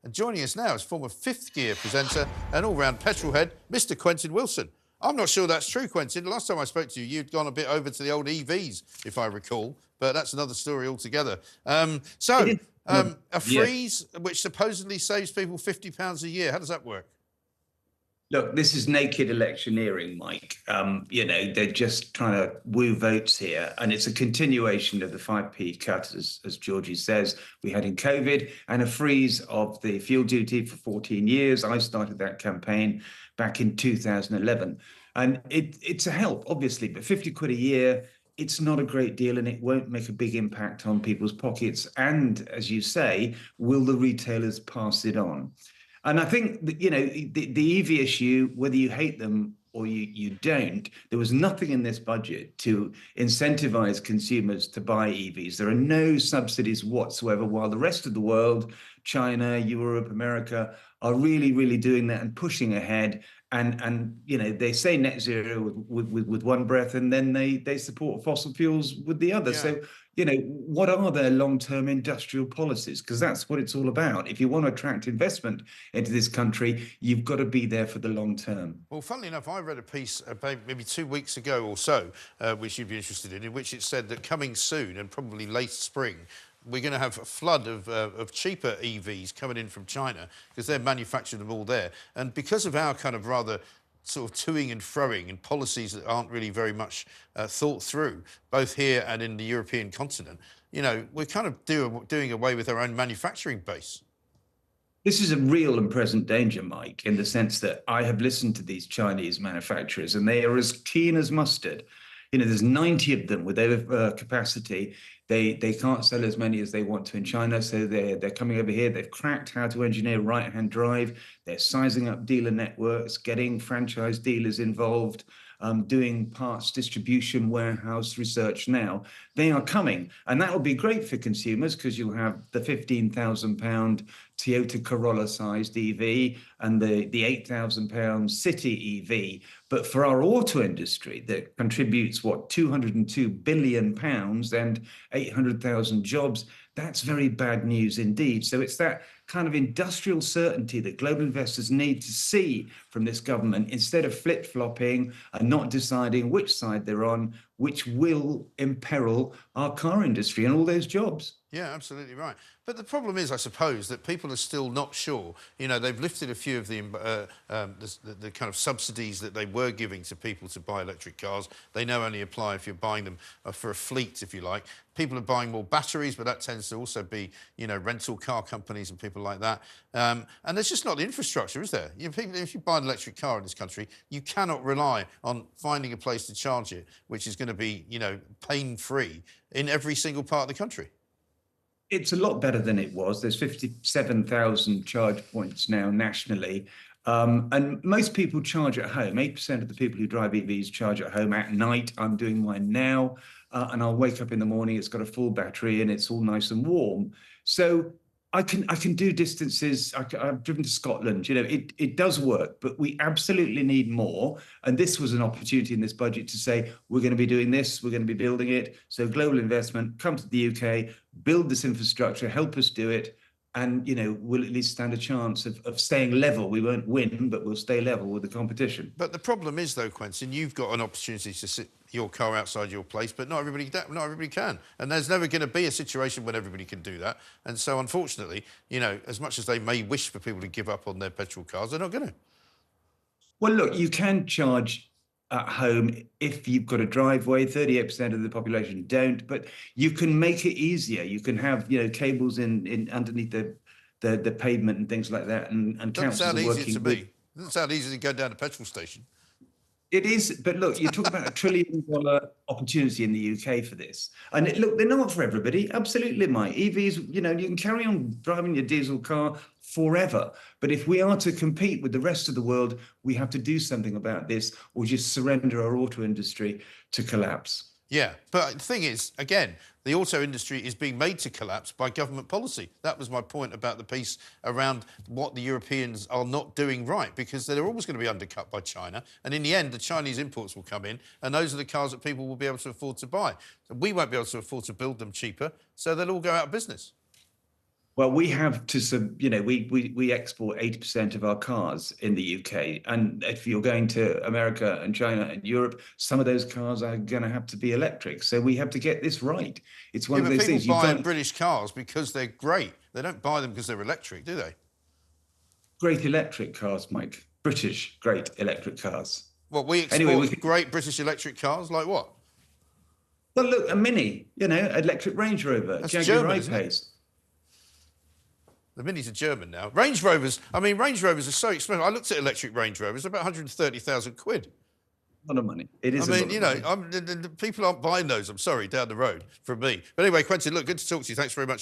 And joining us now is former Fifth Gear presenter and all-round petrol head, Mr. Quentin Wilson. I'm not sure that's true, Quentin. The last time I spoke to you, you'd gone a bit over to the old EVs, if I recall, but that's another story altogether. A freeze which supposedly saves people £50 a year. How does that work? Look, this is naked electioneering, Mike. They're just trying to woo votes here. And it's a continuation of the 5p cut, as Georgie says, we had in COVID, and a freeze of the fuel duty for 14 years. I started that campaign back in 2011. And it's a help, obviously, but 50 quid a year, it's not a great deal and it won't make a big impact on people's pockets. And as you say, will the retailers pass it on? And I think that, the EV issue, whether you hate them or you don't, there was nothing in this budget to incentivize consumers to buy EVs. There are no subsidies whatsoever, while the rest of the world, China, Europe, America, are really, really doing that and pushing ahead. And they say net zero with one breath, and then they support fossil fuels with the other. Yeah. So, what are their long-term industrial policies? Because that's what it's all about. If you want to attract investment into this country, you've got to be there for the long term. Well, funnily enough, I read a piece about maybe 2 weeks ago or so, which you'd be interested in which it said that coming soon, and probably late spring, we're going to have a flood of cheaper EVs coming in from China because they're manufacturing them all there. And because of our kind of rather sort of toing and froing and policies that aren't really very much thought through, both here and in the European continent, we're kind of doing away with our own manufacturing base. This is a real and present danger, Mike, in the sense that I have listened to these Chinese manufacturers and they are as keen as mustard. There's 90 of them with over capacity. They can't sell as many as they want to in China, so they're coming over here. They've cracked how to engineer right-hand drive. They're sizing up dealer networks, getting franchise dealers involved, doing parts distribution, warehouse research now. They are coming, and that will be great for consumers because you'll have the £15,000 Toyota Corolla-sized EV and the £8,000 City EV. But for our auto industry that contributes, £202 billion and 800,000 jobs, that's very bad news indeed. So it's that kind of industrial certainty that global investors need to see from this government instead of flip-flopping and not deciding which side they're on, which will imperil our car industry and all those jobs. Yeah, absolutely right. But the problem is, I suppose, that people are still not sure. They've lifted a few of the kind of subsidies that they were giving to people to buy electric cars. They now only apply if you're buying them for a fleet, if you like. People are buying more batteries, but that tends to also be, rental car companies and people like that. And there's just not the infrastructure, is there? If you buy an electric car in this country, you cannot rely on finding a place to charge it, which is going to be, pain-free in every single part of the country. It's a lot better than it was. There's 57,000 charge points now nationally. And most people charge at home. 8% of the people who drive EVs charge at home at night. I'm doing mine now. And I'll wake up in the morning, it's got a full battery and it's all nice and warm. So I can do distances. I've driven to Scotland. It does work, but we absolutely need more. And this was an opportunity in this budget to say, we're going to be doing this, we're going to be building it. So global investment, come to the UK, build this infrastructure, help us do it. And, we'll at least stand a chance of staying level. We won't win, but we'll stay level with the competition. But the problem is, though, Quentin, you've got an opportunity to sit your car outside your place, but not everybody can. And there's never going to be a situation when everybody can do that. And so, unfortunately, as much as they may wish for people to give up on their petrol cars, they're not going to. Well, look, you can charge at home if you've got a driveway. 38% of the population don't, but you can make it easier. You can have cables in underneath the pavement and things like that, and councils are working. Doesn't sound easy to me. Doesn't sound easy to go down a petrol station. It is, but look, you talk about $1 trillion opportunity in the UK for this. And look, they're not for everybody. Absolutely, Mike. EVs, you can carry on driving your diesel car forever. But if we are to compete with the rest of the world, we have to do something about this or just surrender our auto industry to collapse. Yeah, but the thing is, again, the auto industry is being made to collapse by government policy. That was my point about the piece around what the Europeans are not doing right, because they're always going to be undercut by China. And in the end, the Chinese imports will come in, and those are the cars that people will be able to afford to buy. So we won't be able to afford to build them cheaper, so they'll all go out of business. Well, we have to, we export 80% of our cars in the UK. And if you're going to America and China and Europe, some of those cars are going to have to be electric. So we have to get this right. It's one Yeah, of but those people things you've buy got. British cars because they're great. They don't buy them because they're electric, do they? Great electric cars, Mike. British great electric cars. Well, we Anyway, export great British electric cars, like what? well, look, a Mini, electric Range Rover, That's Jaguar German, isn't it? I-Pace. The Minis are German now. Range Rovers, I mean, Range Rovers are so expensive. I looked at electric Range Rovers, about 130,000 quid. A lot of money. It is I a mean, lot of money. the people aren't buying those, I'm sorry, down the road from me. But anyway, Quentin, look, good to talk to you. Thanks very much.